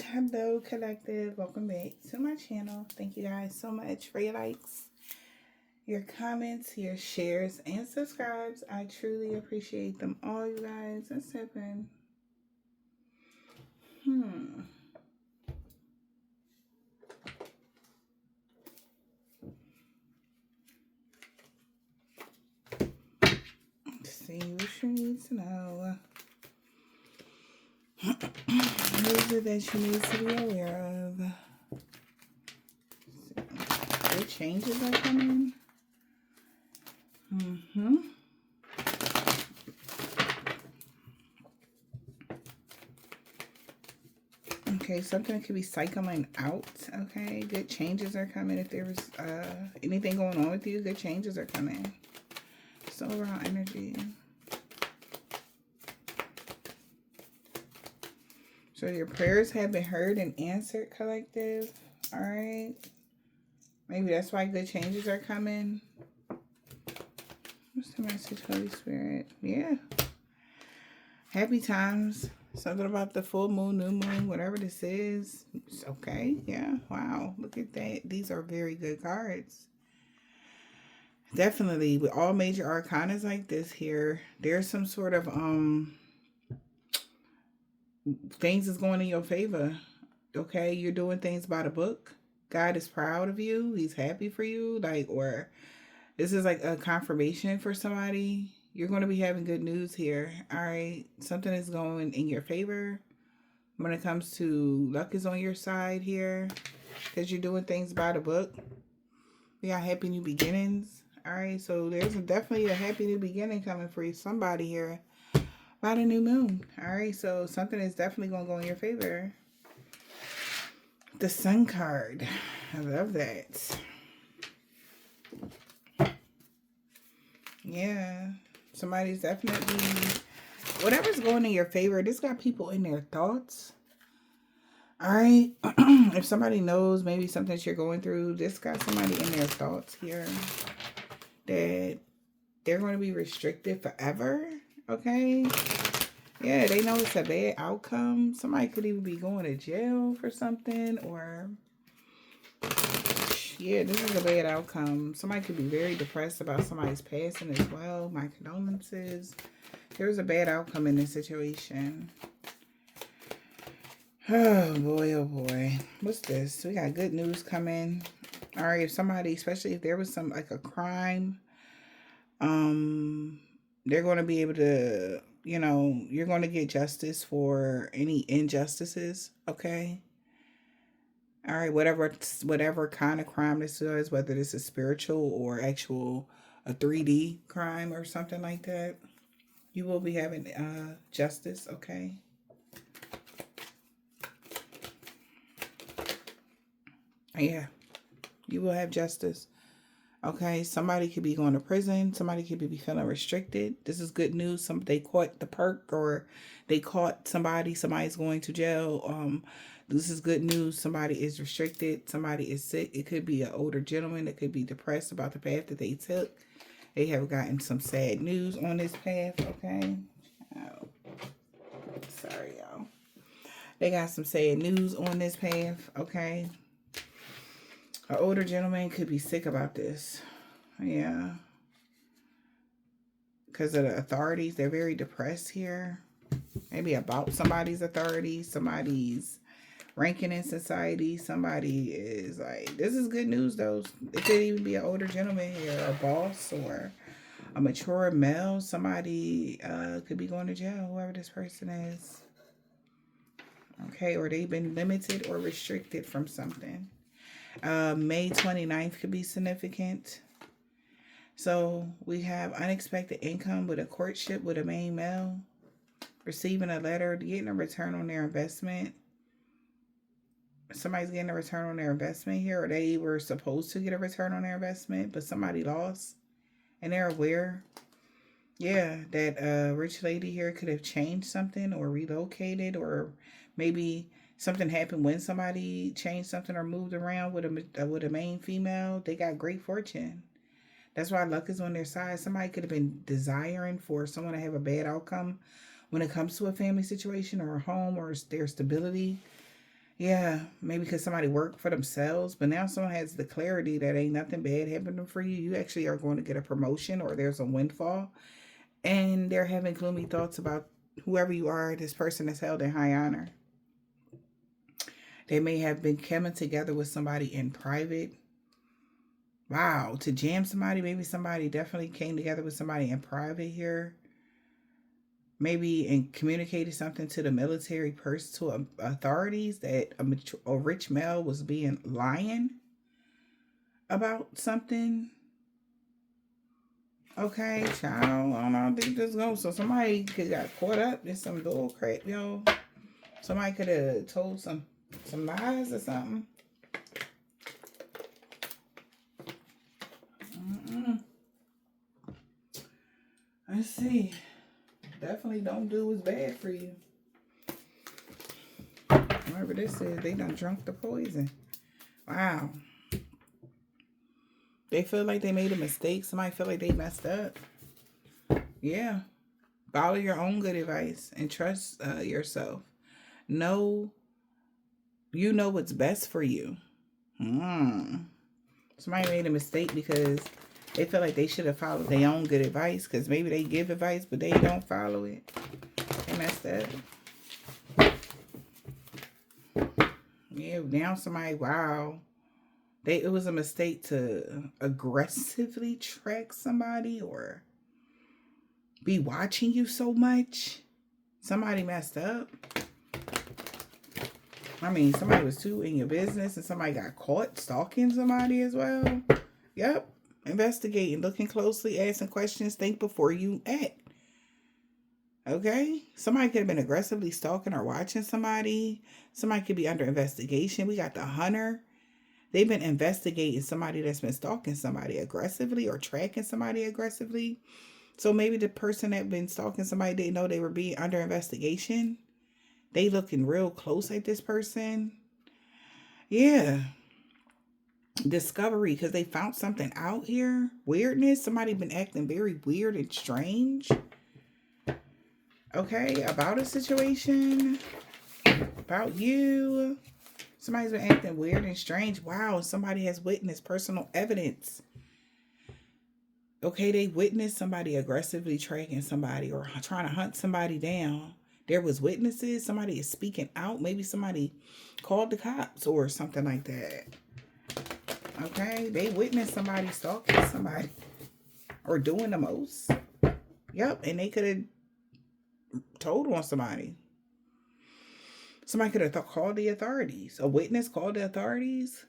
Hello, collective. Welcome back to my channel. Thank you guys so much for your likes, your comments, your shares, and subscribes. I truly appreciate them all, you guys. Let's happen. Let's see what you need to know. What is it that you need to be aware of? What changes are coming? Okay, something could be cycling out. Okay, good changes are coming. If there was anything going on with you, good changes are coming. So overall energy. So your prayers have been heard and answered, collective. All right. Maybe that's why good changes are coming. What's the message, Holy Spirit? Yeah. Happy times. Something about the full moon, new moon, whatever this is. It's okay. Yeah. Wow. Look at that. These are very good cards. Definitely. With all major arcanas like this here, there's some sort of things is going in your favor. Okay, you're doing things by the book. God is proud of you. He's happy for you. Like, or this is like a confirmation for somebody. You're going to be having good news here. All right, something is going in your favor. When it comes to luck is on your side here, because you're doing things by the book. We got happy new beginnings. All right, so there's definitely a happy new beginning coming for you, somebody here by the new moon. All right, so something is definitely going to go in your favor. The Sun card. I love that. Yeah. Somebody's definitely... Whatever's going in your favor, this got people in their thoughts. Alright. If somebody knows maybe something that you're going through, this got somebody in their thoughts here. That they're going to be restricted forever. Okay? Yeah, they know it's a bad outcome. Somebody could even be going to jail for something, or yeah, this is a bad outcome. Somebody could be very depressed about somebody's passing as well. My condolences. There's a bad outcome in this situation. Oh boy, oh boy. What's this? We got good news coming. All right, if somebody, especially if there was some like a crime, they're going to be able to, you know, you're going to get justice for any injustices, okay? All right, whatever kind of crime this is, whether this is spiritual or actual a 3D crime or something like that, you will be having justice, okay? Yeah, you will have justice. Okay, somebody could be going to prison. Somebody could be feeling restricted. This is good news. They caught the perk, or they caught somebody. Somebody's going to jail. This is good news. Somebody is restricted. Somebody is sick. It could be an older gentleman that could be depressed about the path that they took. They have gotten some sad news on this path. Okay. Oh, sorry, y'all. They got some sad news on this path. Okay. An older gentleman could be sick about this. Yeah. Because of the authorities, they're very depressed here. Maybe about somebody's authority, somebody's ranking in society. Somebody is like, this is good news though. It could even be an older gentleman here, a boss or a mature male. Somebody could be going to jail, whoever this person is. Okay, or they've been limited or restricted from something. May 29th could be significant. So we have unexpected income with a courtship with a main male, receiving a letter, getting a return on their investment. Somebody's getting a return on their investment here, or they were supposed to get a return on their investment, but somebody lost, and they're aware. Yeah, that rich lady here could have changed something or relocated, or maybe something happened when somebody changed something or moved around with a main female. They got great fortune. That's why luck is on their side. Somebody could have been desiring for someone to have a bad outcome when it comes to a family situation or a home or their stability. Yeah, maybe because somebody worked for themselves, but now someone has the clarity that ain't nothing bad happening for you. You actually are going to get a promotion or there's a windfall. And they're having gloomy thoughts about whoever you are, this person is held in high honor. They may have been coming together with somebody in private. Wow, to jam somebody, maybe somebody definitely came together with somebody in private here. Maybe and communicated something to the military person, to authorities, that a rich male was being lying about something. Okay, child, I don't think this goes. So somebody could got caught up in some bull crap, yo. Somebody could have told some lies or something. Let's see. Definitely don't do what's bad for you. Whatever this is, they done drunk the poison. Wow. They feel like they made a mistake. Somebody feel like they messed up. Yeah. Follow your own good advice and trust yourself. Know you know what's best for you. Somebody made a mistake because they feel like they should have followed their own good advice, because maybe they give advice but they don't follow it. They messed up. Yeah, now somebody, wow. It was a mistake to aggressively track somebody or be watching you so much. Somebody messed up. I mean, somebody was too in your business and somebody got caught stalking somebody as well. Yep. Investigating, looking closely, asking questions, think before you act. Okay? Somebody could have been aggressively stalking or watching somebody. Somebody could be under investigation. We got the hunter. They've been investigating somebody that's been stalking somebody aggressively or tracking somebody aggressively. So maybe the person that been stalking somebody didn't know they were being under investigation. They looking real close at this person. Yeah. Discovery, because they found something out here. Weirdness. Somebody been acting very weird and strange. Okay. About a situation. About you. Somebody's been acting weird and strange. Wow. Somebody has witnessed personal evidence. Okay, they witnessed somebody aggressively tracking somebody or trying to hunt somebody down. There was witnesses. Somebody is speaking out. Maybe somebody called the cops or something like that. Okay, they witnessed somebody stalking somebody or doing the most. Yep, and they could have told on somebody. Somebody could have called the authorities. A witness called the authorities.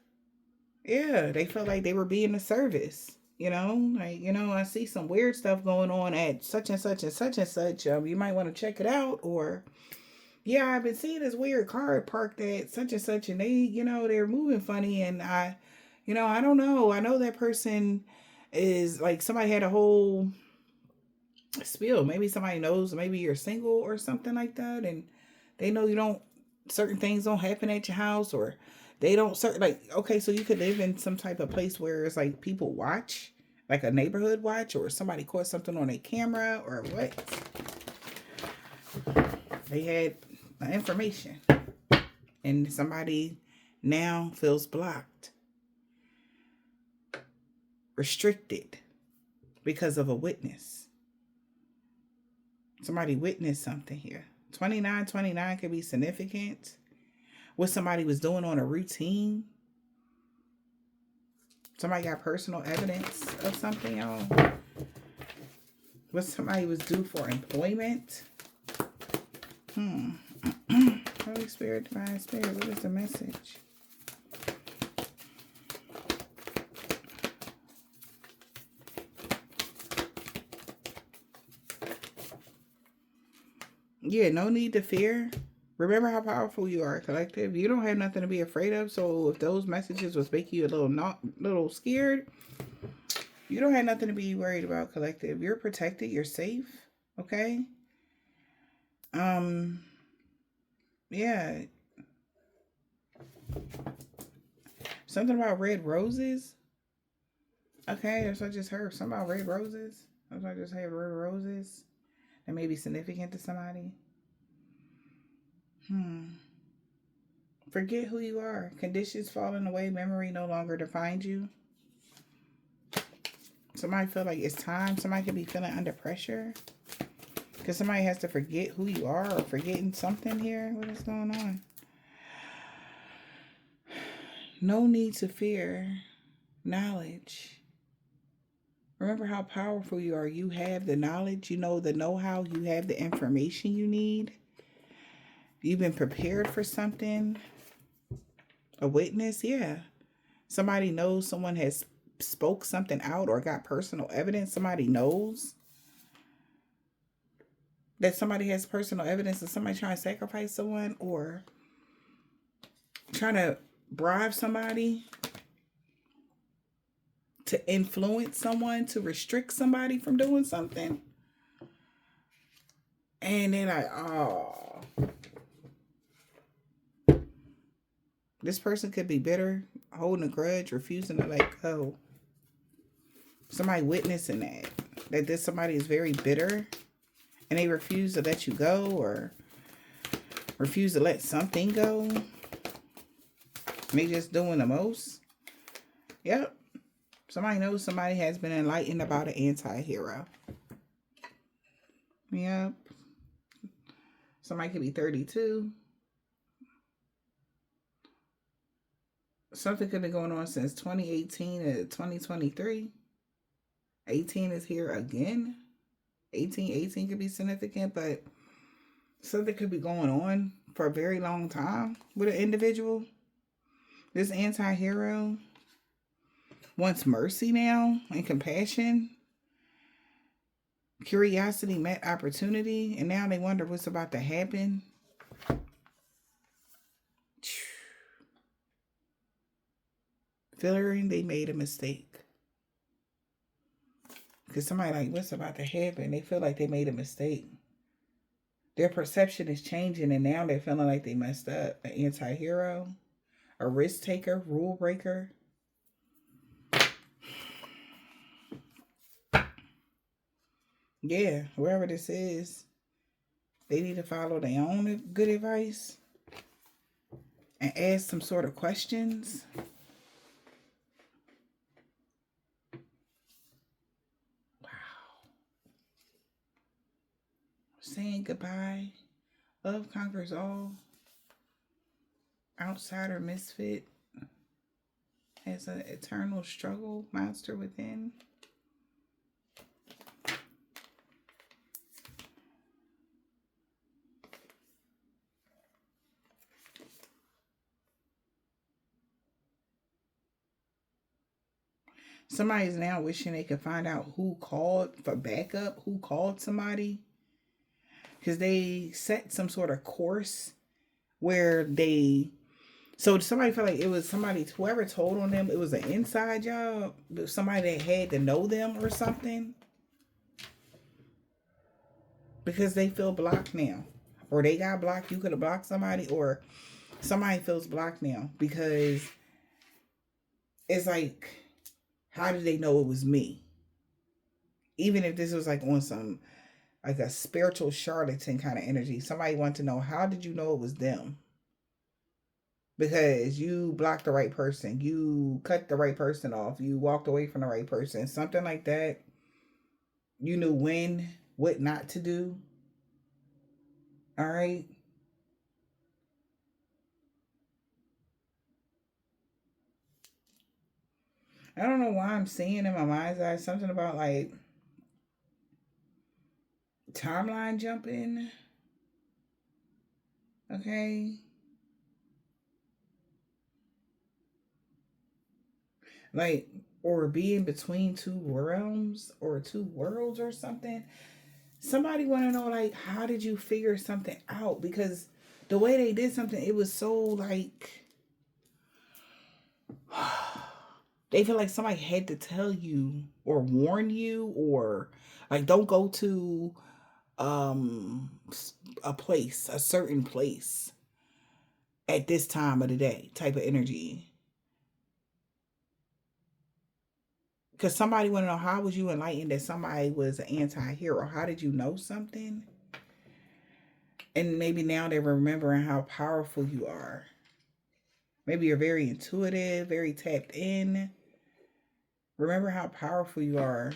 Yeah, they felt like they were being of service. I see some weird stuff going on at such and such and such and such. You might want to check it out. Or, yeah, I've been seeing this weird car parked at such and such, and they're moving funny. And I don't know. I know that person is like, somebody had a whole spiel. Maybe somebody knows, maybe you're single or something like that. And they know certain things don't happen at your house, or they don't okay, so you could live in some type of place where it's like people watch, like a neighborhood watch, or somebody caught something on a camera or what. They had information and somebody now feels blocked, restricted because of a witness. Somebody witnessed something here. 2929 could be significant. What somebody was doing on a routine. Somebody got personal evidence of something, y'all. What somebody was due for employment. Holy Spirit, Divine Spirit, what is the message? Yeah, no need to fear. Remember how powerful you are, collective. You don't have nothing to be afraid of. So if those messages was making you a little scared, you don't have nothing to be worried about, collective. You're protected. You're safe. Okay. Yeah. Something about red roses. Okay, that's what I just heard. Something about red roses. That's what I just heard. Red roses. That may be significant to somebody. Forget who you are. Conditions falling away. Memory no longer defines you. Somebody feel like it's time. Somebody could be feeling under pressure. Because somebody has to forget who you are or forgetting something here. What is going on? No need to fear. Knowledge. Remember how powerful you are. You have the knowledge. You know the know-how. You have the information you need. You've been prepared for something. A witness, yeah. Somebody knows someone has spoke something out or got personal evidence. Somebody knows that somebody has personal evidence of somebody trying to sacrifice someone or trying to bribe somebody, to influence someone, to restrict somebody from doing something. And they're like, oh, this person could be bitter, holding a grudge, refusing to let go. Somebody witnessing that this somebody is very bitter and they refuse to let you go or refuse to let something go. And they just doing the most. Yep. Somebody knows somebody has been enlightened about an anti-hero. Yep. Somebody could be 32. Something could be going on since 2018 to 2023. 18 is here again. 18 could be significant, but something could be going on for a very long time with an individual. This anti-hero wants mercy now and compassion. Curiosity met opportunity, and now they wonder what's about to happen. Feeling they made a mistake. Because somebody like, what's about to happen? They feel like they made a mistake. Their perception is changing, and now they're feeling like they messed up. An anti-hero, a risk taker, rule breaker. Yeah, wherever this is, they need to follow their own good advice and ask some sort of questions. Wow. Saying goodbye. Love conquers all. Outsider misfit has an eternal struggle. Monster within. Somebody's now wishing they could find out who called for backup, who called somebody. Because they set some sort of course where so somebody felt like it was somebody, whoever told on them, it was an inside job. Somebody that had to know them or something. Because they feel blocked now. Or they got blocked, you could have blocked somebody, or somebody feels blocked now. Because it's like, how did they know it was me? Even if this was like on some, like a spiritual charlatan kind of energy. Somebody wanted to know, how did you know it was them? Because you blocked the right person. You cut the right person off. You walked away from the right person. Something like that. You knew when, what not to do. All right. I don't know why I'm seeing in my mind's eye something about like timeline jumping. Okay. Like, or being between two realms or two worlds or something. Somebody want to know, like, how did you figure something out? Because the way they did something, it was so like they feel like somebody had to tell you or warn you, or like, don't go to a place, a certain place at this time of the day type of energy. Because somebody want to know, how was you enlightened that somebody was an anti-hero? How did you know something? And maybe now they're remembering how powerful you are. Maybe you're very intuitive, very tapped in. Remember how powerful you are.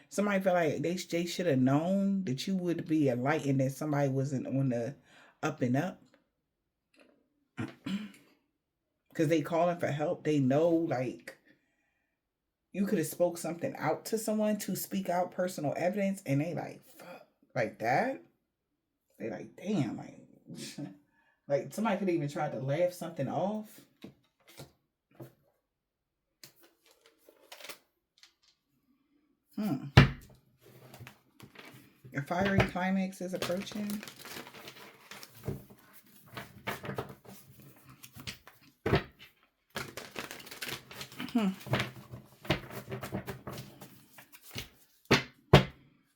Somebody felt like they should have known that you would be a light and that somebody wasn't on the up and up. Because they calling for help. They know, like, you could have spoke something out to someone to speak out personal evidence, and they like, fuck, like that. They like, damn, like, like somebody could even try to laugh something off. A fiery climax is approaching.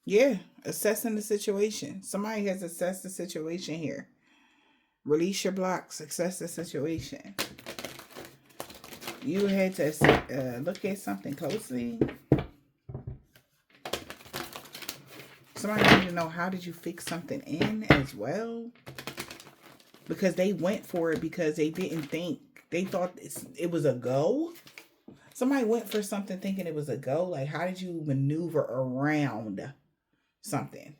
Yeah, assessing the situation. Somebody has assessed the situation here. Release your blocks. Assess the situation. You had to look at something closely. Somebody need to know, how did you fix something in as well? Because they went for it because they didn't think. They thought it was a go. Somebody went for something thinking it was a go. Like, how did you maneuver around something?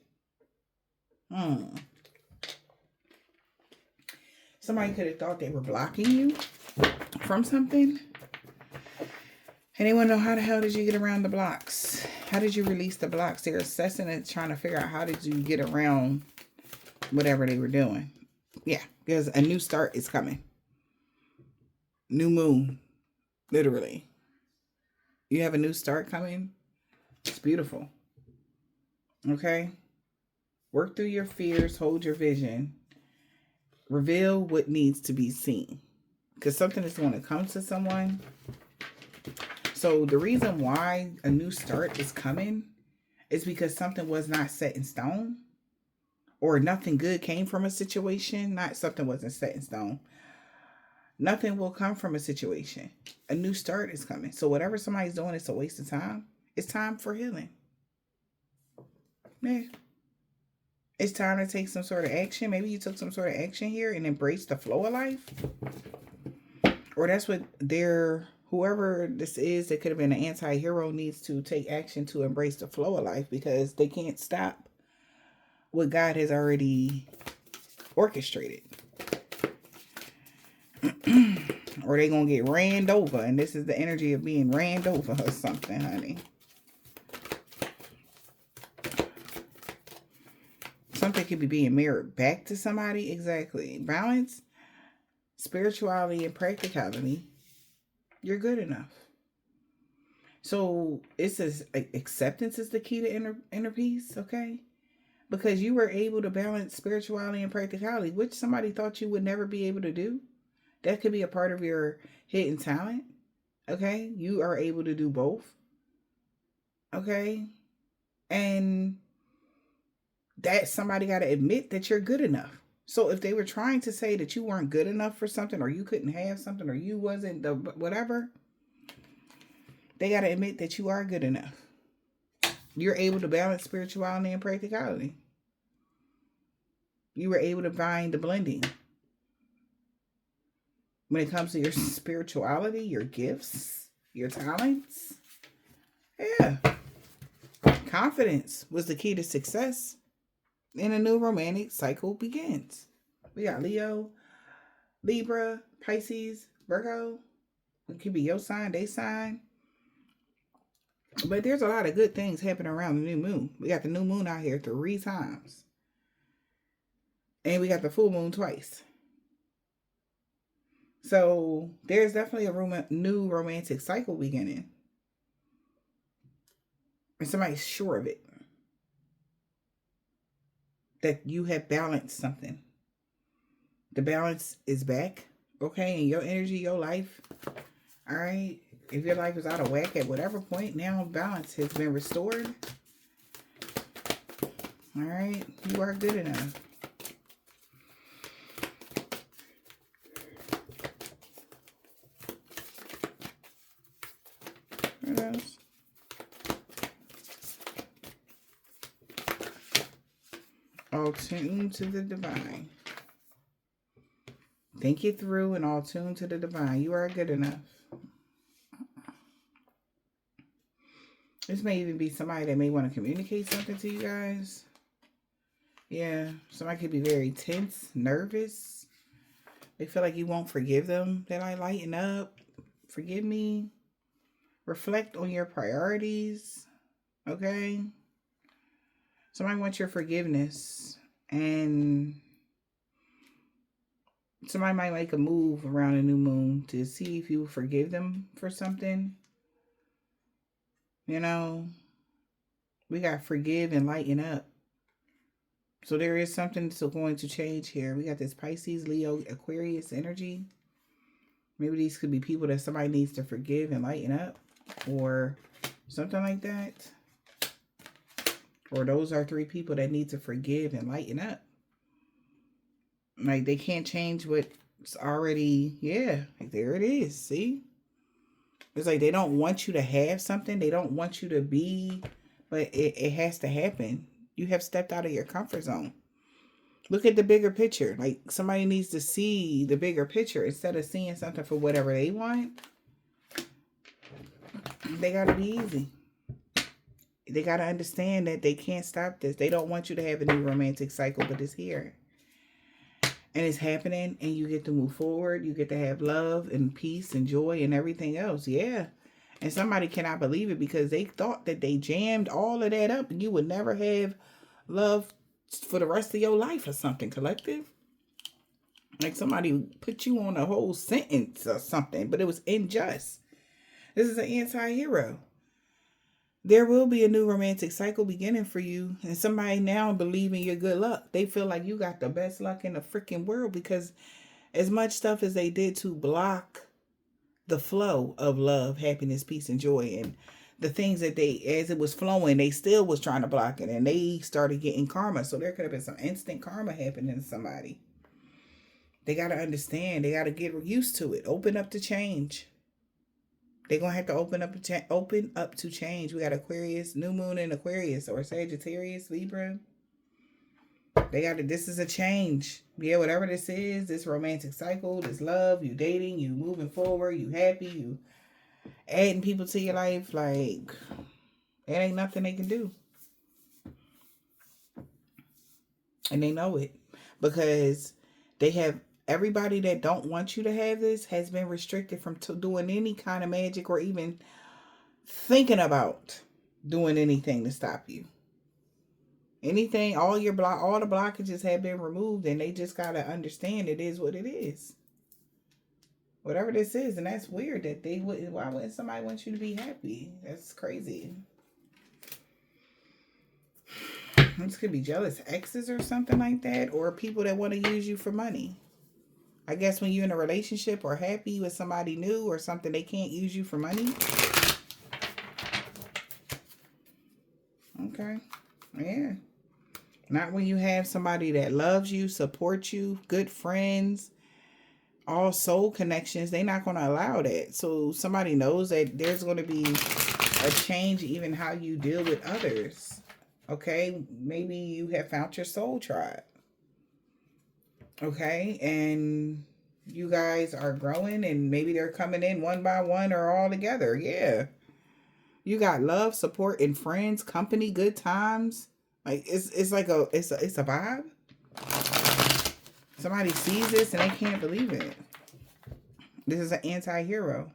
Somebody could have thought they were blocking you from something. And they want to know, how the hell did you get around the blocks? How did you release the blocks? They're assessing it, trying to figure out how did you get around whatever they were doing. Yeah, because a new start is coming. New moon, literally. You have a new start coming. It's beautiful. Okay? Work through your fears. Hold your vision. Reveal what needs to be seen. Because something is going to come to someone. So the reason why a new start is coming is because something was not set in stone. Or nothing good came from a situation. Not something wasn't set in stone. Nothing will come from a situation. A new start is coming. So whatever somebody's doing, it's a waste of time. It's time for healing. Yeah. It's time to take some sort of action. Maybe you took some sort of action here and embraced the flow of life. Or that's what whoever this is that could have been an anti-hero needs to take action to embrace the flow of life, because they can't stop what God has already orchestrated. Or they gonna get ran over, and this is the energy of being ran over or something, honey. Something could be being mirrored back to somebody. Exactly. Balance, spirituality, and practicality. You're good enough. So it says acceptance is the key to inner peace, okay? Because you were able to balance spirituality and practicality, which somebody thought you would never be able to do. That could be a part of your hidden talent. Okay? You are able to do both. Okay? And that somebody got to admit that you're good enough. So if they were trying to say that you weren't good enough for something, or you couldn't have something, or you wasn't the whatever, they got to admit that you are good enough. You're able to balance spirituality and practicality. You were able to find the blending. When it comes to your spirituality, your gifts, your talents. Yeah. Confidence was the key to success. And a new romantic cycle begins. We got Leo, Libra, Pisces, Virgo. It could be your sign, they sign. But there's a lot of good things happening around the new moon. We got the new moon out here 3 times. And we got the full moon twice. So there's definitely a new romantic cycle beginning. And somebody's sure of it. That you have balanced something. The balance is back. Okay, in your energy, your life. All right. If your life is out of whack at whatever point, now balance has been restored. All right. You are good enough. What else? All tuned to the divine. Think it through and all tuned to the divine. You are good enough. This may even be somebody that may want to communicate something to you guys. Yeah, somebody could be very tense, nervous. They feel like you won't forgive them. They're like, lighten up. Forgive me. Reflect on your priorities. Okay? Somebody wants your forgiveness. And somebody might make a move around a new moon to see if you forgive them for something. You know, we got forgive and lighten up. So there is something that's going to change here. We got this Pisces, Leo, Aquarius energy. Maybe these could be people that somebody needs to forgive and lighten up. Or something like that. Or those are 3 people that need to forgive and lighten up. Like they can't change what's already, yeah, like there it is. See? It's like they don't want you to have something. They don't want you to be, but it has to happen. You have stepped out of your comfort zone. Look at the bigger picture. Like somebody needs to see the bigger picture instead of seeing something for whatever they want. They got to be easy. They got to understand that they can't stop this. They don't want you to have a new romantic cycle, but it's here. And it's happening and you get to move forward. You get to have love and peace and joy and everything else. Yeah. And somebody cannot believe it because they thought that they jammed all of that up and you would never have love for the rest of your life or something, collective. Like somebody put you on a whole sentence or something, but it was unjust. This is an anti-hero. There will be a new romantic cycle beginning for you. And somebody now believe in your good luck. They feel like you got the best luck in the freaking world because as much stuff as they did to block the flow of love, happiness, peace, and joy, and the things that they, as it was flowing, they still was trying to block it, and they started getting karma. So there could have been some instant karma happening to somebody. They got to understand. They got to get used to it. Open up to change. They're going to have to open up to change. We got Aquarius, new moon in Aquarius, or Sagittarius, Libra. This is a change. Yeah, whatever this is, this romantic cycle, this love, you dating, you moving forward, you happy, you adding people to your life, like, it ain't nothing they can do. And they know it. Because they have, everybody that don't want you to have this has been restricted from doing any kind of magic or even thinking about doing anything to stop you. Anything, all the blockages have been removed, and they just gotta understand it is what it is. Whatever this is, and that's weird that why wouldn't somebody want you to be happy? That's crazy. This could be jealous exes or something like that, or people that want to use you for money. I guess when you're in a relationship or happy with somebody new or something, they can't use you for money. Okay. Yeah. Not when you have somebody that loves you, supports you, good friends, all soul connections. They're not going to allow that. So somebody knows that there's going to be a change even how you deal with others. Okay? Maybe you have found your soul tribe. Okay? And you guys are growing and maybe they're coming in one by one or all together. Yeah. You got love, support, and friends, company, good times. Like it's like it's a vibe. Somebody sees this and they can't believe it. This is an anti-hero.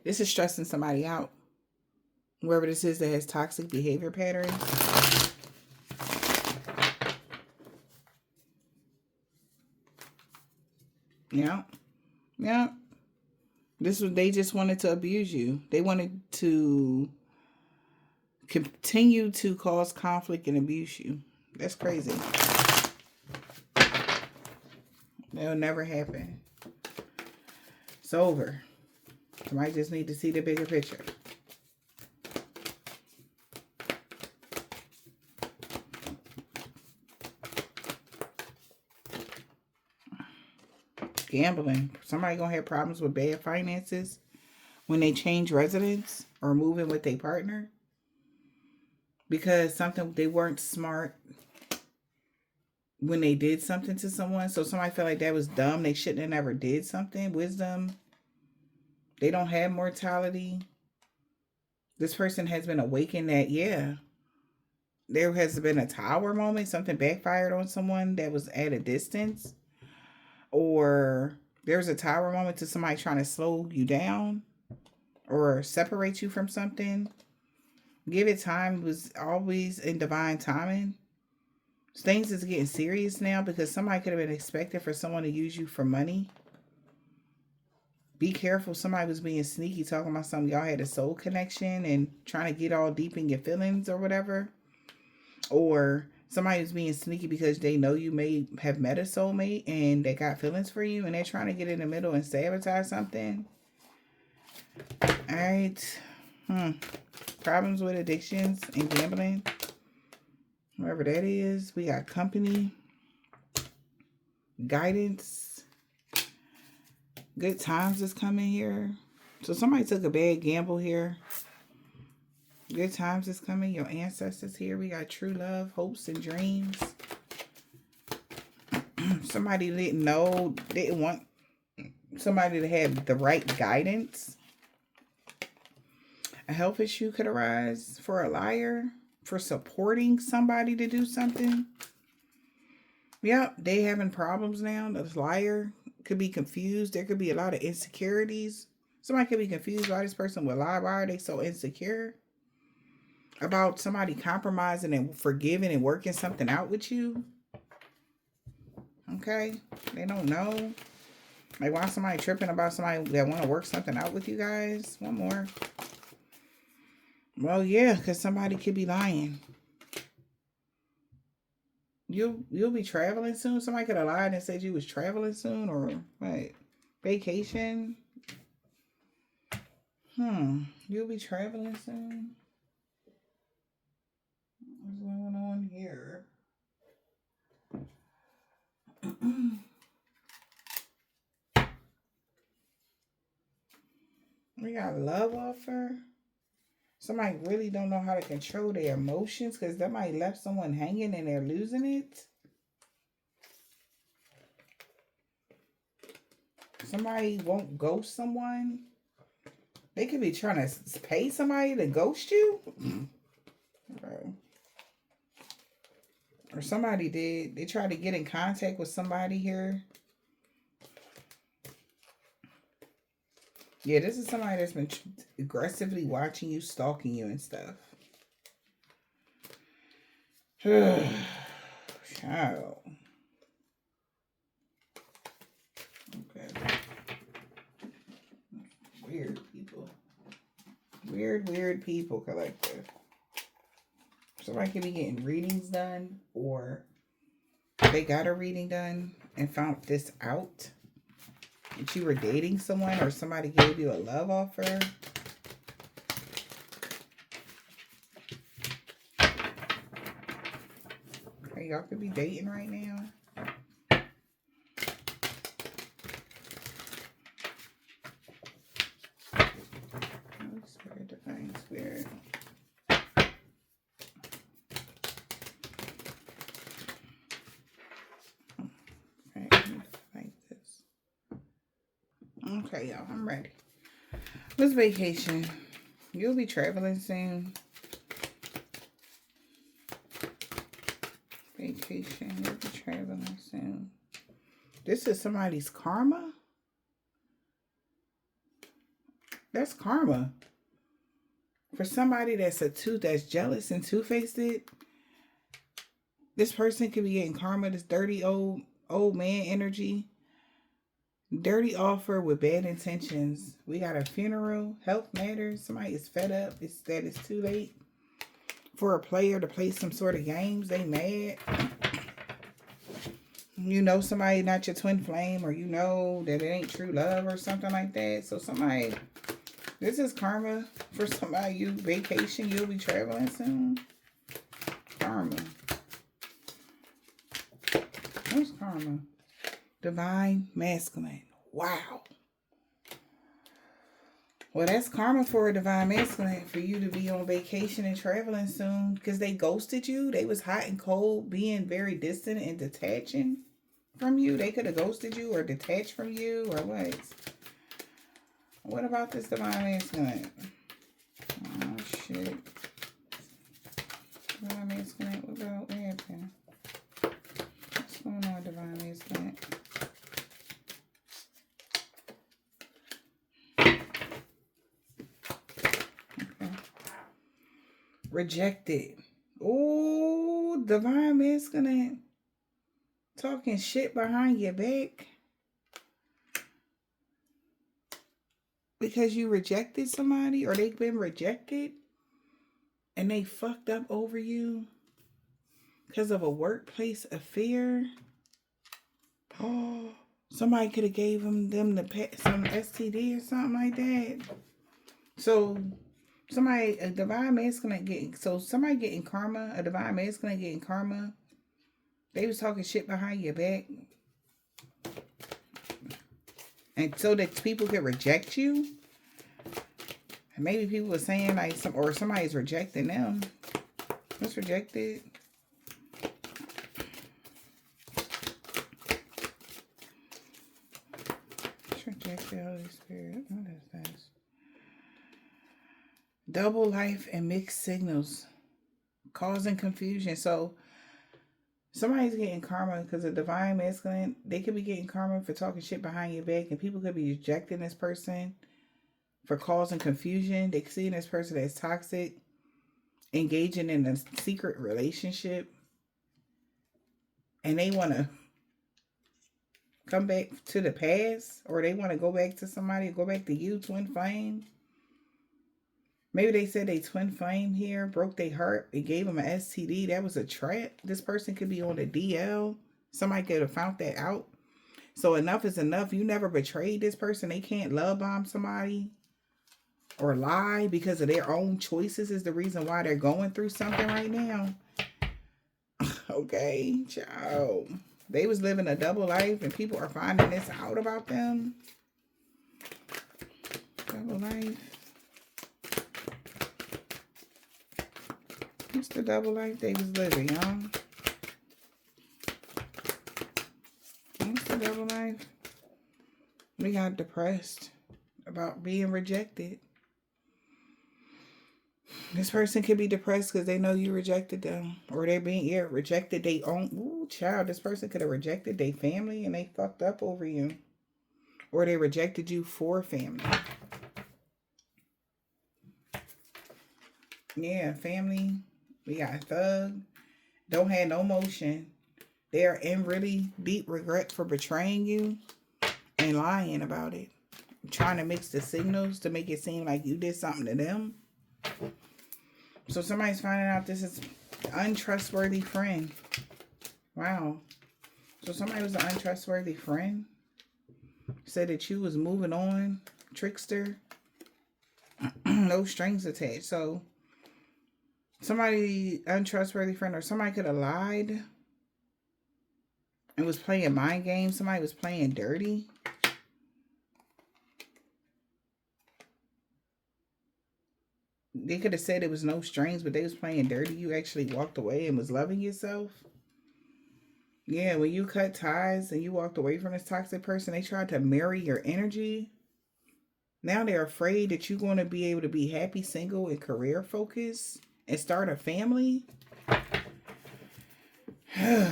This is stressing somebody out. Whoever this is that has toxic behavior patterns. Yeah. Yeah. They just wanted to abuse you. They wanted to continue to cause conflict and abuse you. That's crazy. That'll never happen. It's over. Somebody just need to see the bigger picture. Gambling. Somebody gonna have problems with bad finances when they change residence or move in with their partner because they weren't smart when they did something to someone. So somebody felt like that was dumb. They shouldn't have never did something. Wisdom. They don't have mortality. This person has been awakened that, yeah, there has been a tower moment. Something backfired on someone that was at a distance. Or there's a tower moment to somebody trying to slow you down or separate you from something. Give it time. It was always in divine timing. Things is getting serious now because somebody could have been expected for someone to use you for money. Be careful. Somebody was being sneaky, talking about something. Y'all had a soul connection and trying to get all deep in your feelings or whatever. Or somebody was being sneaky because they know you may have met a soulmate and they got feelings for you and they're trying to get in the middle and sabotage something. All right. Problems with addictions and gambling. Whatever that is. We got company. Guidance. Good times is coming here. So somebody took a bad gamble here. Good times is coming. Your ancestors here. We got true love, hopes, and dreams. Somebody didn't want somebody to have the right guidance. A health issue could arise for a liar, for supporting somebody to do something. Yep, they having problems now. The liar could be confused. There could be a lot of insecurities. Somebody could be confused why this person would lie. Why are they so insecure? About somebody compromising and forgiving and working something out with you. Okay? They don't know. Like, why somebody tripping about somebody that want to work something out with you guys? One more. Well, yeah, because somebody could be lying. You'll be traveling soon. Somebody could have lied and said you was traveling soon or what? Vacation. You'll be traveling soon. What's going on here? We got a love offer. Somebody really don't know how to control their emotions because they might left someone hanging and they're losing it. Somebody won't ghost someone. They could be trying to pay somebody to ghost you. Okay. Or somebody did. They tried to get in contact with somebody here. Yeah, this is somebody that's been aggressively watching you, stalking you and stuff. Child. Okay. Weird people. Weird people collective. Somebody could be getting readings done, or they got a reading done and found this out. That you were dating someone or somebody gave you a love offer. Okay, y'all could be dating right now. Spirit, divine spirit. Okay, like this. Okay, y'all, I'm ready. This vacation. You'll be traveling soon. Vacation. You'll be traveling soon. This is somebody's karma. That's karma. For somebody that's jealous and two-faced, this person could be getting karma, this dirty old man energy. Dirty offer with bad intentions. We got a funeral. Health matters. Somebody is fed up. It's too late for a player to play some sort of games. They mad. You know somebody not your twin flame, or you know that it ain't true love or something like that. So somebody, this is karma for somebody. You vacation. You'll be traveling soon. Karma. What's karma? Divine masculine. Wow. Well, that's karma for a divine masculine, for you to be on vacation and traveling soon, because they ghosted you. They was hot and cold, being very distant and detaching from you. They could have ghosted you or detached from you or what? What about this divine masculine? Oh, shit. Divine masculine, what happened? What's going on, divine masculine? Rejected. Oh, divine masculine. Talking shit behind your back. Because you rejected somebody or they've been rejected and they fucked up over you because of a workplace affair. Oh, somebody could have gave them some STD or something like that. So somebody, a divine masculine somebody getting karma, a divine masculine getting karma. They was talking shit behind your back. And so that people could reject you. And maybe people were saying like somebody's rejecting them. What's rejected? What's rejected, Holy Spirit? What is this? Double life and mixed signals. Causing confusion. So somebody's getting karma because of divine masculine. They could be getting karma for talking shit behind your back, and people could be rejecting this person for causing confusion. They see this person as toxic, engaging in a secret relationship, and they want to come back to the past, or they want to go back to somebody, go back to you, twin flame. Maybe they said they twin flame here, broke their heart, it gave them an STD. That was a trap. This person could be on the DL. Somebody could have found that out. So enough is enough. You never betrayed this person. They can't love bomb somebody or lie because of their own choices is the reason why they're going through something right now. Okay, ciao. They was living a double life and people are finding this out about them. Double life. What's the double life they was living, y'all? What's the double life? We got depressed about being rejected. This person could be depressed because they know you rejected them. Or they're being rejected they own. Ooh, child, this person could have rejected their family and they fucked up over you. Or they rejected you for family. Yeah, family. We got thug. Don't have no motion. They are in really deep regret for betraying you and lying about it. Trying to mix the signals to make it seem like you did something to them. So somebody's finding out this is untrustworthy friend. Wow. So somebody was an untrustworthy friend. Said that you was moving on. Trickster. No strings attached. So somebody, untrustworthy friend, or somebody could have lied and was playing mind games. Somebody was playing dirty. They could have said it was no strings, but they was playing dirty. You actually walked away and was loving yourself. Yeah, when you cut ties and you walked away from this toxic person, they tried to marry your energy. Now they're afraid that you're going to be able to be happy, single, and career focused and start a family.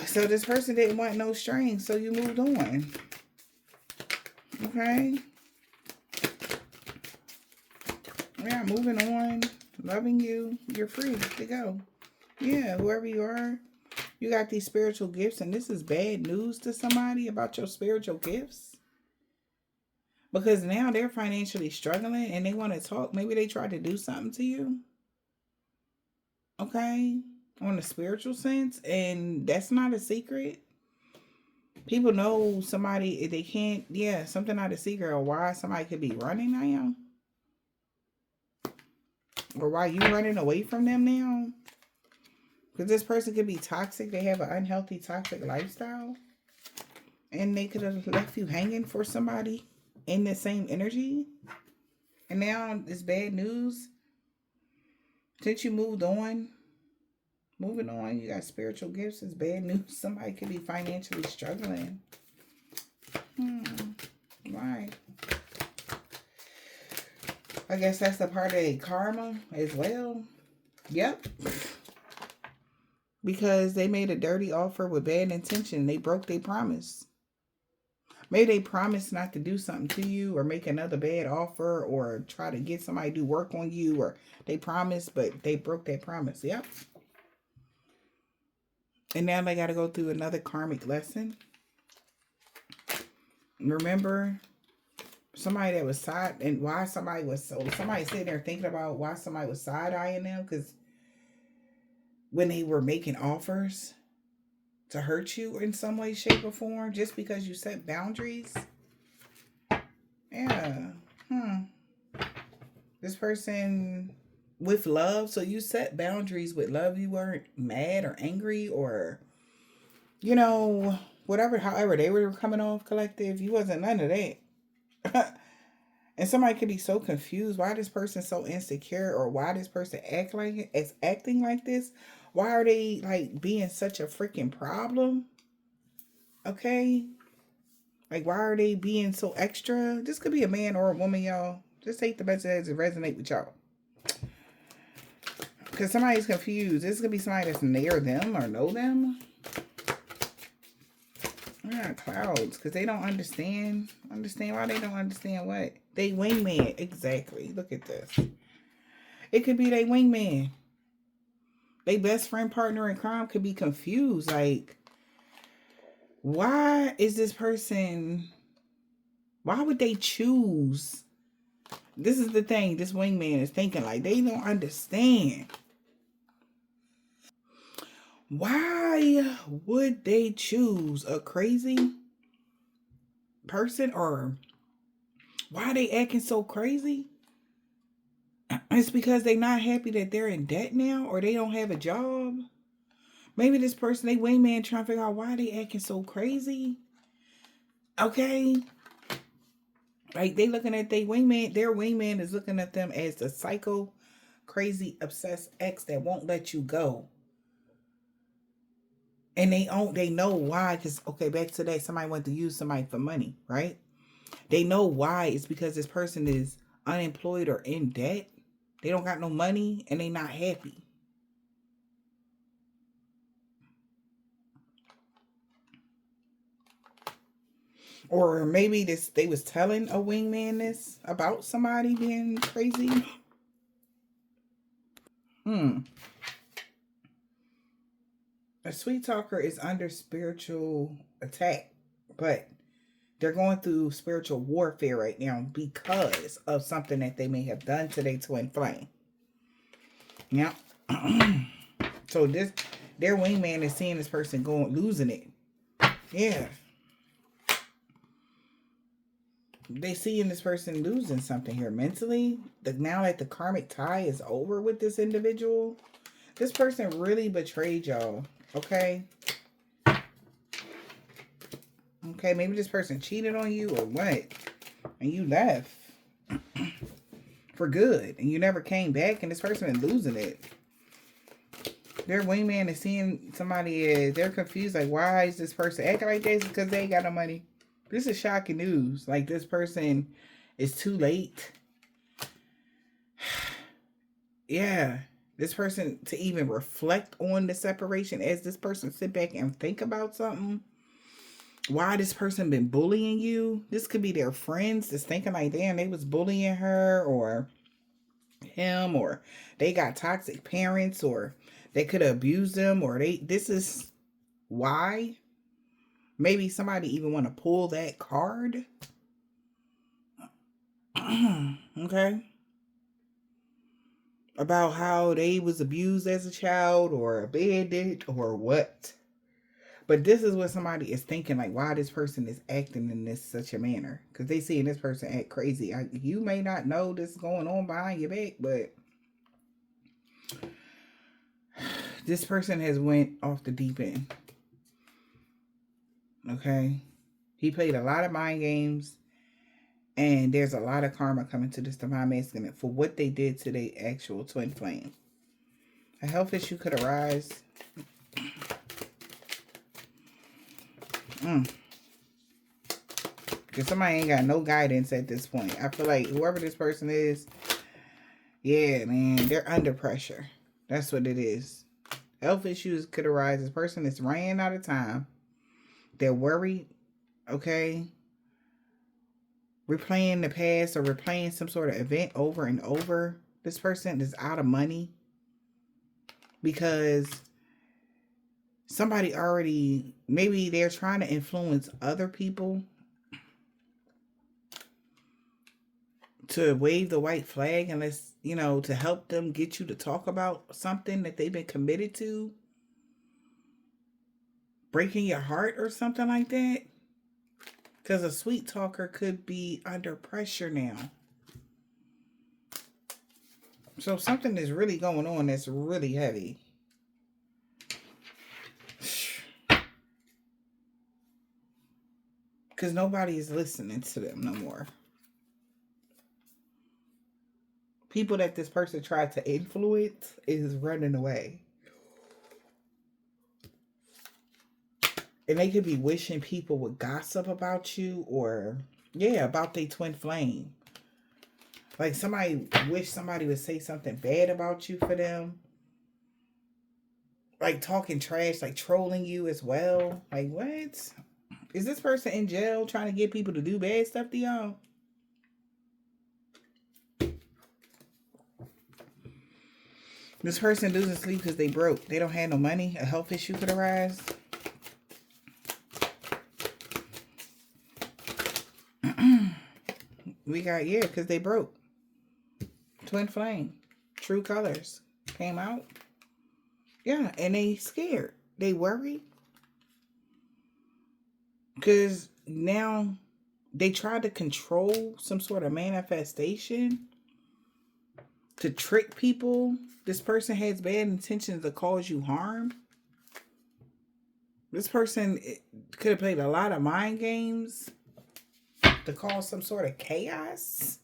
So this person didn't want no strings, so you moved on. Okay? Yeah, moving on. Loving you. You're free to go. Yeah, whoever you are. You got these spiritual gifts, and this is bad news to somebody about your spiritual gifts. Because now they're financially struggling and they want to talk. Maybe they tried to do something to you. Okay? On a spiritual sense. And that's not a secret. People know somebody, they can't, something not a secret, or why somebody could be running now. Or why you running away from them now. Because this person could be toxic. They have an unhealthy, toxic lifestyle. And they could have left you hanging for somebody in the same energy. And now it's bad news. Since you moving on, you got spiritual gifts. It's bad news. Somebody could be financially struggling. Why? I guess that's a part of a karma as well. Yep. Because they made a dirty offer with bad intention. They broke their promise. Maybe they promised not to do something to you or make another bad offer or try to get somebody to do work on you, or they promised, but they broke that promise. Yep. And now they got to go through another karmic lesson. Remember somebody that was side, and why somebody sitting there thinking about why somebody was side-eyeing them, because when they were making offers to hurt you in some way, shape, or form, just because you set boundaries. Yeah. This person with love, so you set boundaries with love. You weren't mad or angry or, whatever, however they were coming off, collective. You wasn't none of that. And somebody could be so confused. Why this person so insecure, or why this person acting like this? Why are they like being such a freaking problem? Okay. Like, why are they being so extra? This could be a man or a woman, y'all. Just take the message as it resonate with y'all. Because somebody's confused. This could be somebody that's near them or know them. Yeah, clouds. Because they don't understand. Understand why they don't understand what? They wingman. Exactly. Look at this. It could be they wingman. They best friend partner in crime could be confused. Like, why is this person... Why would they choose? This is the thing. This wingman is thinking, like, they don't understand. Why would they choose a crazy person? Or why are they acting so crazy? It's because they're not happy that they're in debt now, or they don't have a job. Maybe this person, they wingman, trying to figure out why they acting so crazy. Okay. Like, they looking at their wingman is looking at them as the psycho, crazy, obsessed ex that won't let you go. And they know why, because, okay, back to that, somebody went to use somebody for money, right? They know why. It's because this person is unemployed or in debt. They don't got no money, and they not happy. Or maybe they was telling a wingman this about somebody being crazy. A sweet talker is under spiritual attack, but they're going through spiritual warfare right now because of something that they may have done to their twin flame. Yeah. So their wingman is seeing this person losing it. Yeah. They seeing this person losing something here mentally. Now that the karmic tie is over with this individual, this person really betrayed y'all. Okay. Okay, maybe this person cheated on you or what, and you left for good, and you never came back, and this person is losing it. Their wingman is seeing somebody, they're confused, like, why is this person acting like this? Because they ain't got no money. This is shocking news. Like, this person is too late. Yeah. This person, to even reflect on the separation, as this person sit back and think about something. Why this person been bullying you? This could be their friends that's thinking like, damn, they was bullying her or him, or they got toxic parents, or they could have abused them, or this is why. Maybe somebody even want to pull that card. Okay. About how they was abused as a child or abandoned or what. But this is what somebody is thinking, like, why this person is acting in this such a manner. Because they seeing this person act crazy. You may not know this is going on behind your back, but this person has went off the deep end. Okay? He played a lot of mind games. And there's a lot of karma coming to this divine masculine for what they did to their actual twin flame. A health issue could arise. Because somebody ain't got no guidance at this point. I feel like whoever this person is, yeah, man, they're under pressure. That's what it is. Health issues could arise. This person is running out of time. They're worried, okay? Replaying the past or replaying some sort of event over and over. This person is out of money because somebody already, maybe they're trying to influence other people to wave the white flag and to help them get you to talk about something that they've been committed to, breaking your heart or something like that. Because a sweet talker could be under pressure now. So something is really going on that's really heavy. Because nobody is listening to them no more. People that this person tried to influence is running away. And they could be wishing people would gossip about you or, about their twin flame. Like somebody wish somebody would say something bad about you for them. Like talking trash, like trolling you as well. Like what? Is this person in jail trying to get people to do bad stuff to y'all? This person losing sleep because they broke. They don't have no money. A health issue could arise. We got, because they broke. Twin flame. True colors came out. Yeah, and they scared. They worried. Because now they try to control some sort of manifestation to trick people. This person has bad intentions to cause you harm. This person could have played a lot of mind games to cause some sort of chaos.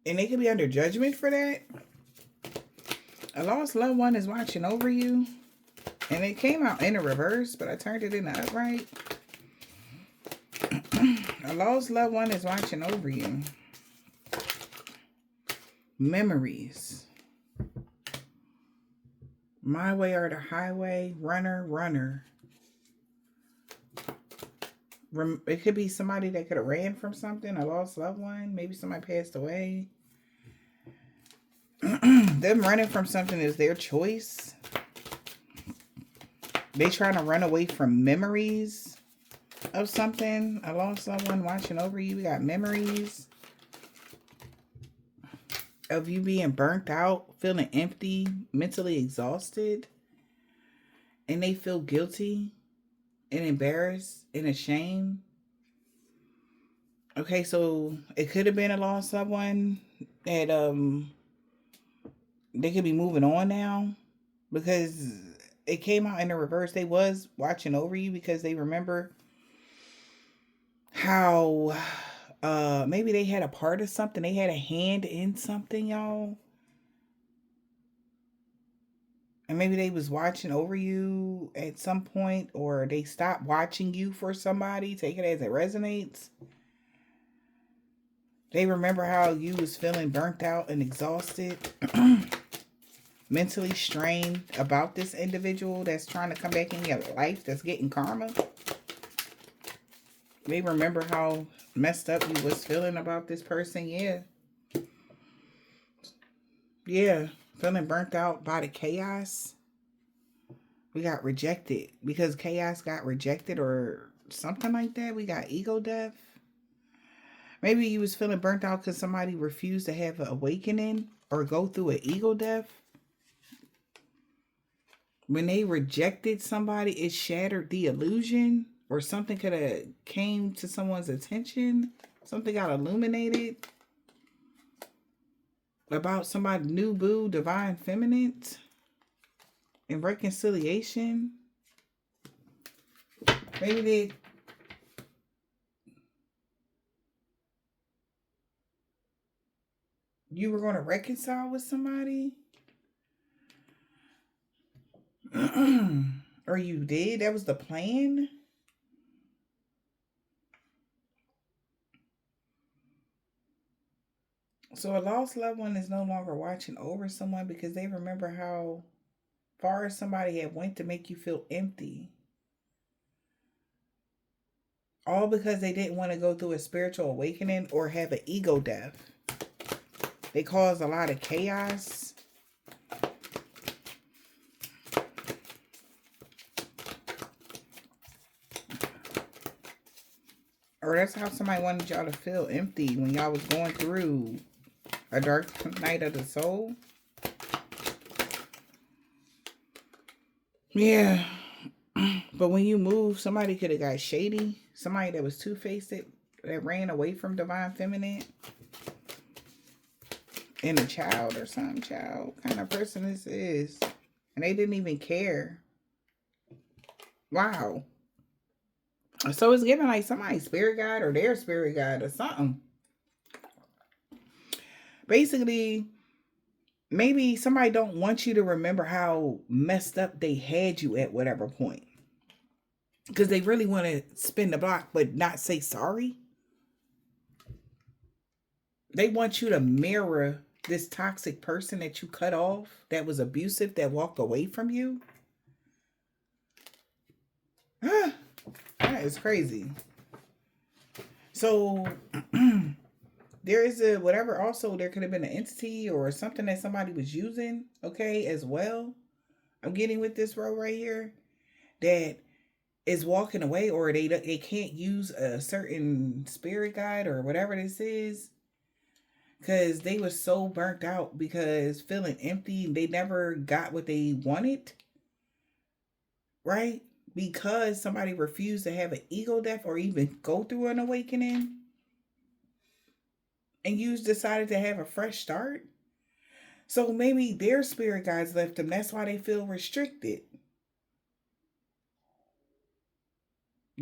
And they could be under judgment for that. A lost loved one is watching over you. And it came out in a reverse, but I turned it in the upright. A lost loved one is watching over you. Memories. My way or the highway. Runner, runner. It could be somebody that could have ran from something. A lost loved one. Maybe somebody passed away. Them running from something is their choice. They trying to run away from memories of something. A lost loved one watching over you. We got memories of you being burnt out, feeling empty, mentally exhausted. And they feel guilty and embarrassed and ashamed. Okay, so it could have been a lost someone that they could be moving on now because it came out in the reverse. They was watching over you because they remember how maybe they had a part of something. They had a hand in something, y'all. And maybe they was watching over you at some point, or they stopped watching you for somebody. Take it as it resonates. They remember how you was feeling burnt out and exhausted, mentally strained about this individual that's trying to come back in your life, that's getting karma. They remember how messed up you was feeling about this person. Yeah, feeling burnt out by the chaos. We got rejected because chaos got rejected or something like that. We got ego death. Maybe you was feeling burnt out because somebody refused to have an awakening or go through an ego death. When they rejected somebody, it shattered the illusion, or something could have came to someone's attention. Something got illuminated about somebody new, boo, divine feminine, and reconciliation. Maybe You were going to reconcile with somebody? Or you did? That was the plan? So a lost loved one is no longer watching over someone because they remember how far somebody had went to make you feel empty. All because they didn't want to go through a spiritual awakening or have an ego death. They caused a lot of chaos. Or that's how somebody wanted y'all to feel empty when y'all was going through a dark night of the soul. Yeah. But when you move, somebody could have got shady. Somebody that was two-faced, that ran away from divine feminine. And a child or some child kind of person this is. And they didn't even care. Wow. So it's giving like somebody's spirit guide or their spirit guide or something. Basically, maybe somebody don't want you to remember how messed up they had you at whatever point. Because they really want to spin the block but not say sorry. They want you to mirror this toxic person that you cut off, that was abusive, that walked away from you. That is crazy. So there is a whatever. Also, there could have been an entity or something that somebody was using, okay, as well. I'm getting with this row right here that is walking away, or they can't use a certain spirit guide or whatever this is because they were so burnt out because feeling empty. They never got what they wanted, right? Because somebody refused to have an ego death or even go through an awakening, and you decided to have a fresh start. So maybe their spirit guides left them. That's why they feel restricted.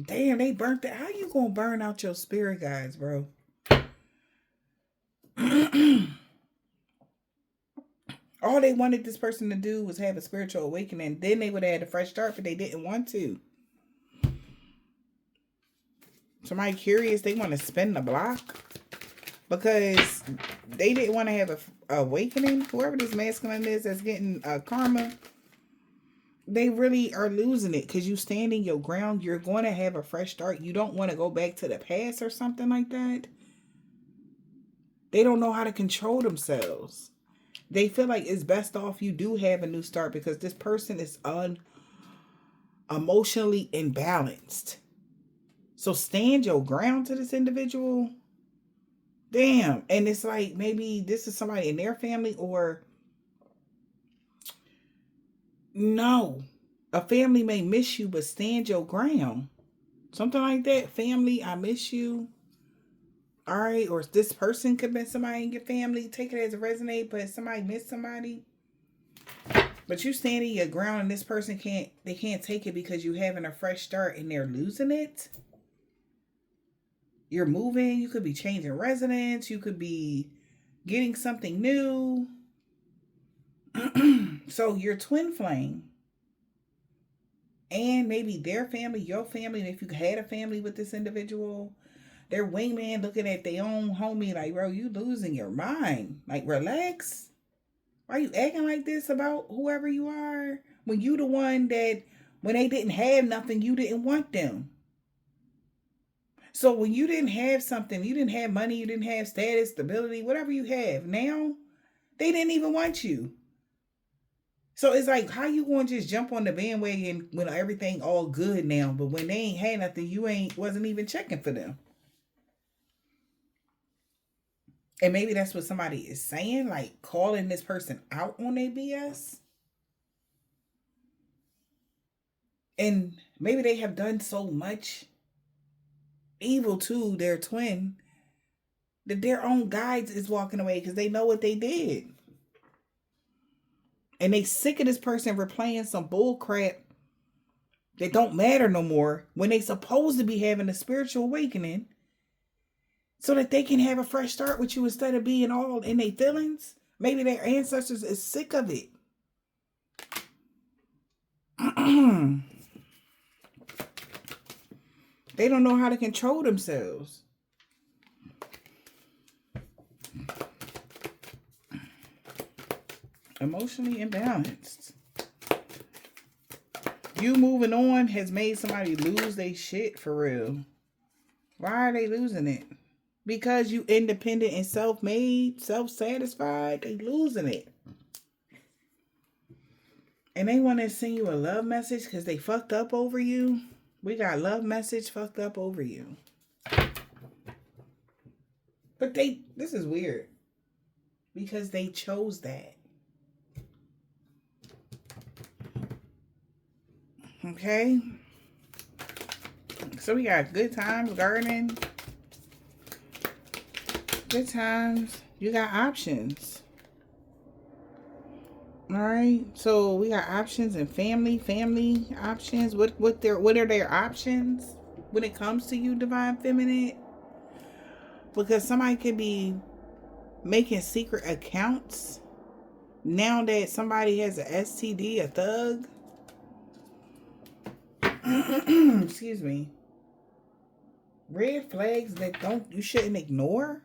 Damn, they burnt that. How you gonna burn out your spirit guides, bro? All they wanted this person to do was have a spiritual awakening. Then they would have had a fresh start, but they didn't want to. Somebody curious, they want to spin the block because they didn't want to have a awakening. Whoever this masculine is that's getting karma, they really are losing it because you standing your ground. You're going to have a fresh start. You don't want to go back to the past or something like that. They don't know how to control themselves. They feel like it's best off you do have a new start because this person is emotionally imbalanced. So stand your ground to this individual. Damn. And it's like maybe this is somebody in their family or no. A family may miss you, but stand your ground. Something like that. Family, I miss you. All right. Or this person could be somebody in your family. Take it as a resonate, but somebody missed somebody. But you standing your ground and this person can't take it because you having a fresh start and they're losing it. You're moving. You could be changing residence. You could be getting something new. So your twin flame and maybe their family, your family, and if you had a family with this individual, their wingman looking at their own homie like, bro, you losing your mind. Like, relax. Why are you acting like this about whoever you are? When you the one that, when they didn't have nothing, you didn't want them. So when you didn't have something, you didn't have money, you didn't have status, stability, whatever you have now, they didn't even want you. So it's like, how you going to just jump on the bandwagon when everything all good now, but when they ain't had nothing, you wasn't even checking for them. And maybe that's what somebody is saying, like calling this person out on their BS. And maybe they have done so much evil to their twin that their own guides is walking away because they know what they did. And they sick of this person replaying some bull crap that don't matter no more when they supposed to be having a spiritual awakening. so that they can have a fresh start with you instead of being all in their feelings. Maybe their ancestors is sick of it. They don't know how to control themselves. Emotionally imbalanced. You moving on has made somebody lose their shit for real. Why are they losing it? Because you independent and self-made, self-satisfied, they losing it. And they want to send you a love message because they fucked up over you. We got love message fucked up over you. But this is weird. Because they chose that. Okay? So we got good times gardening. Good times. You got options. All right. So we got options and family options. What are their options when it comes to you, divine feminine? Because somebody could be making secret accounts now that somebody has a STD, a thug. Excuse me. Red flags that you shouldn't ignore.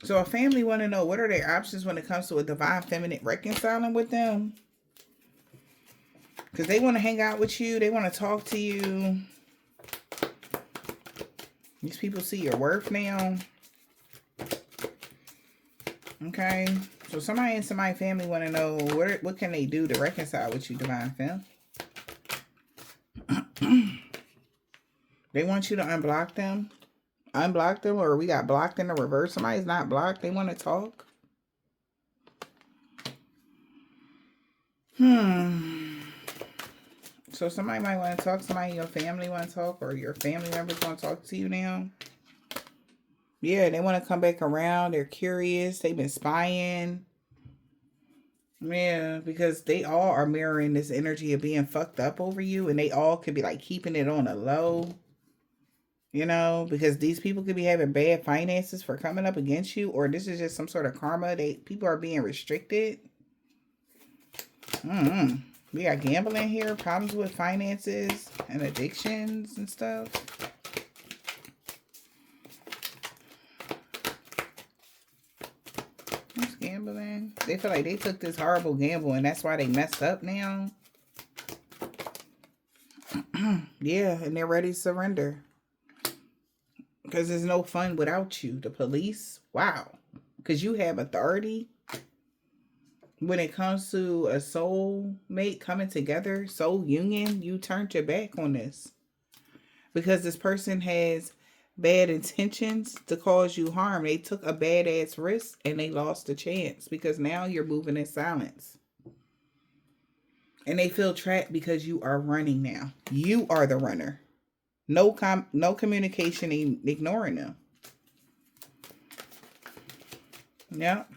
So a family want to know what are their options when it comes to a divine feminine reconciling with them. Because they want to hang out with you. They want to talk to you. These people see your worth now. Okay. So somebody in somebody's family want to know what can they do to reconcile with you, divine femme. They want you to unblock them. Unblock them, or we got blocked in the reverse. Somebody's not blocked. They want to talk. So somebody might want to talk. Somebody in your family want to talk, or your family members want to talk to you now. Yeah, they want to come back around. They're curious. They've been spying. Yeah, because they all are mirroring this energy of being fucked up over you, and they all could be like keeping it on a low. You know, because these people could be having bad finances for coming up against you, or this is just some sort of karma. People are being restricted. We got gambling here, problems with finances and addictions and stuff. What's gambling? They feel like they took this horrible gamble and that's why they messed up now. Yeah, and they're ready to surrender. Because there's no fun without you. The police, wow. Because you have authority. When it comes to a soul mate coming together, soul union, you turned your back on this. Because this person has bad intentions to cause you harm. They took a badass risk and they lost the chance. Because now you're moving in silence. And they feel trapped because you are running now. You are the runner. No communication, ignoring them. Yep.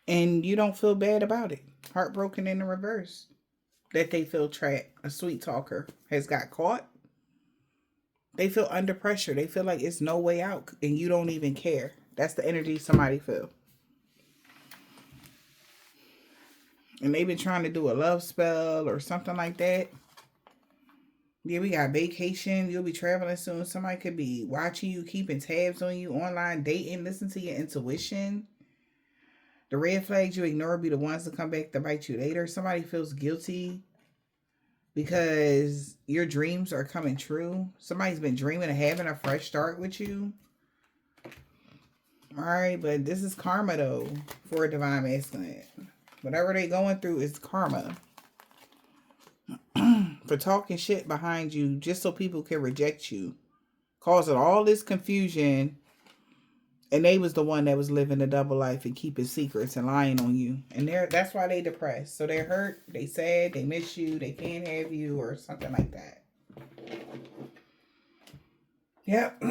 And you don't feel bad about it. Heartbroken in the reverse. That they feel trapped. A sweet talker has got caught. They feel under pressure. They feel like it's no way out. And you don't even care. That's the energy somebody feel. And they've been trying to do a love spell or something like that. Yeah, we got vacation. You'll be traveling soon. Somebody could be watching you, keeping tabs on you, online dating. Listen to your intuition. The red flags you ignore be the ones that come back to bite you later. Somebody feels guilty because your dreams are coming true. Somebody's been dreaming of having a fresh start with you. All right, but this is karma, though, for a divine masculine. Whatever they going through is karma. For talking shit behind you just so people can reject you. Causing all this confusion. And they was the one that was living a double life and keeping secrets and lying on you. And that's why they depressed. So they're hurt, they sad, they miss you, they can't have you, or something like that. Yep.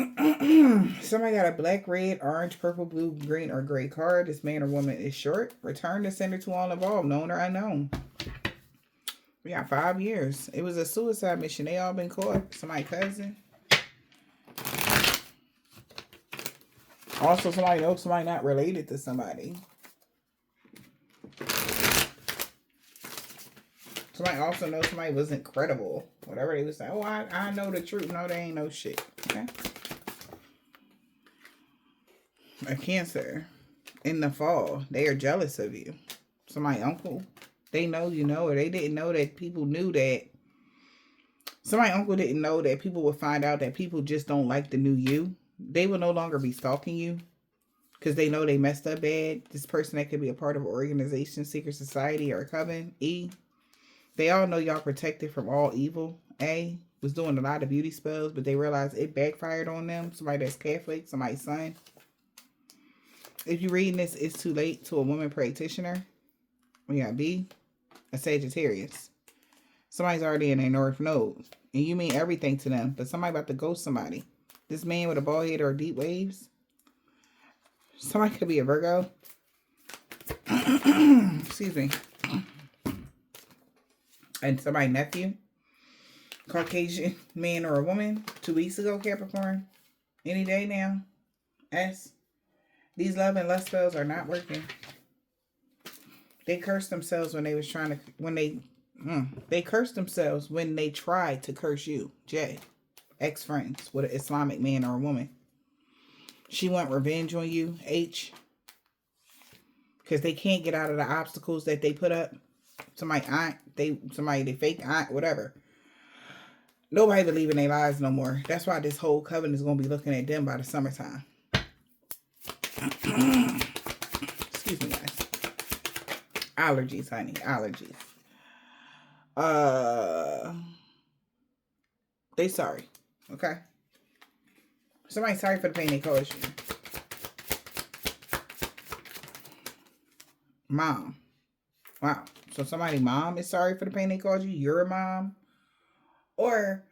Somebody got a black, red, orange, purple, blue, green, or gray card. This man or woman is short. Return the sender to all involved, known or unknown. Yeah, 5 years. It was a suicide mission. They all been caught. Somebody cousin. Also, somebody knows somebody not related to somebody. Somebody also knows somebody wasn't credible. Whatever they was saying. Oh, I know the truth. No, they ain't no shit. Okay. A Cancer. In the fall, they are jealous of you. Somebody uncle. They know you know, or they didn't know that people knew that. Somebody uncle didn't know that people would find out that people just don't like the new you. They will no longer be stalking you because they know they messed up bad. This person that could be a part of an organization, secret society, or a coven. E. They all know y'all protected from all evil. A. Was doing a lot of beauty spells, but they realized it backfired on them. Somebody that's Catholic, somebody's son. If you're reading this, it's too late to a woman practitioner. We got B. A Sagittarius. Somebody's already in their North Node. And you mean everything to them, but somebody about to ghost somebody. This man with a bald head or deep waves. Somebody could be a Virgo. Excuse me. And somebody's nephew. Caucasian man or a woman. 2 weeks ago, Capricorn. Any day now. S. These love and lust spells are not working. They cursed themselves when they was trying to, they cursed themselves when they tried to curse you. J. Ex-friends with an Islamic man or a woman. She want revenge on you. H. Because they can't get out of the obstacles that they put up. Somebody they fake aunt, whatever. Nobody believe in their lies no more. That's why this whole coven is going to be looking at them by the summertime. Excuse me, guys. Allergies, honey. Allergies. They sorry. Okay? Somebody's sorry for the pain they caused you. Mom. Wow. So somebody mom is sorry for the pain they caused you? You're a mom? Or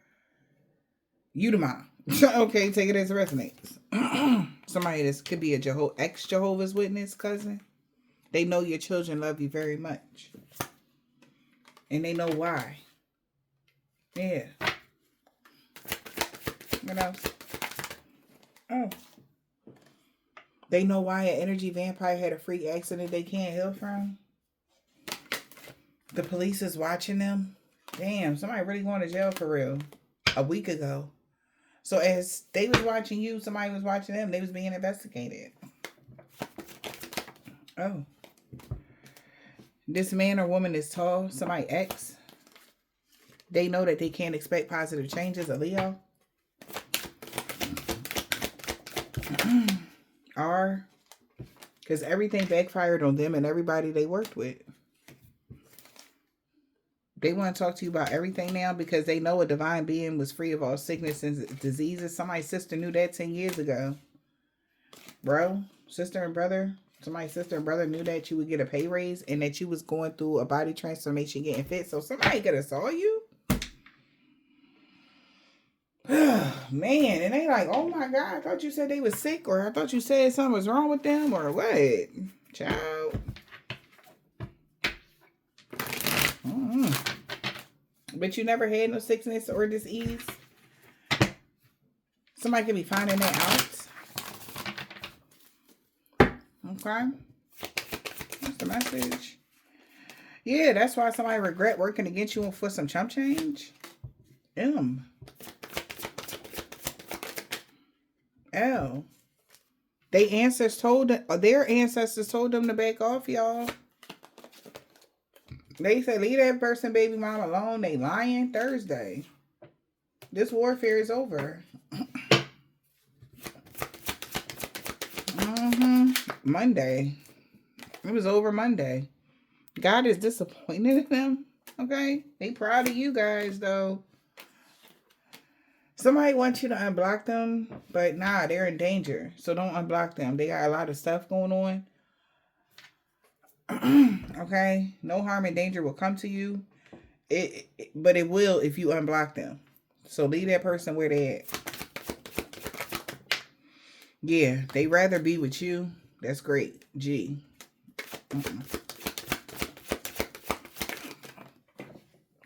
you the mom? Okay, take it as it resonates. Somebody that could be a ex-Jehovah's Witness cousin. They know your children love you very much. And they know why. Yeah. What else? Oh. They know why an energy vampire had a freak accident they can't heal from. The police is watching them. Damn, somebody really going to jail for real. A week ago. So as they was watching you, somebody was watching them. They was being investigated. Oh. This man or woman is tall. Somebody ex. They know that they can't expect positive changes. A Leo. R. Because everything backfired on them and everybody they worked with. They want to talk to you about everything now because they know a divine being was free of all sickness and diseases. Somebody's sister knew that 10 years ago. Bro, sister and brother. Somebody's sister and brother knew that you would get a pay raise and that you was going through a body transformation getting fit. So somebody could have saw you. Man, and they like, oh my God, I thought you said they was sick, or I thought you said something was wrong with them, or what? Child. But you never had no sickness or disease. Somebody could be finding that out. Okay. That's the message. Yeah, that's why somebody regret working against you for some chump change. M. L. Their ancestors told them to back off, y'all. They said, leave that person, baby mom, alone. They lying. Thursday. This warfare is over. Monday. It was over Monday. God is disappointed in them. Okay? They proud of you guys, though. Somebody wants you to unblock them, but nah, they're in danger. So don't unblock them. They got a lot of stuff going on. Okay? No harm and danger will come to you. But it will if you unblock them. So leave that person where they at. Yeah, they rather be with you. That's great. G.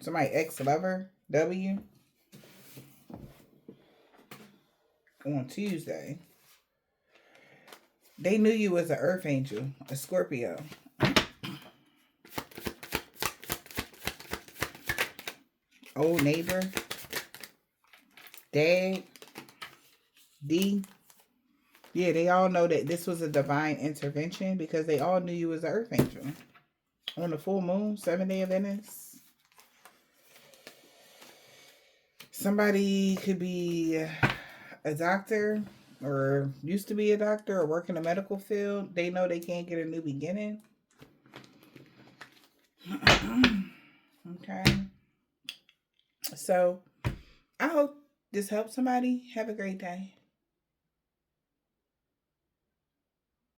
Somebody ex-lover, W, on Tuesday. They knew you was an earth angel, a Scorpio. Old neighbor, dad, D. Yeah, they all know that this was a divine intervention because they all knew you was an earth angel. On the full moon, 7-day Adventist. Somebody could be a doctor or used to be a doctor or work in the medical field. They know they can't get a new beginning. Okay. So I hope this helps somebody. Have a great day.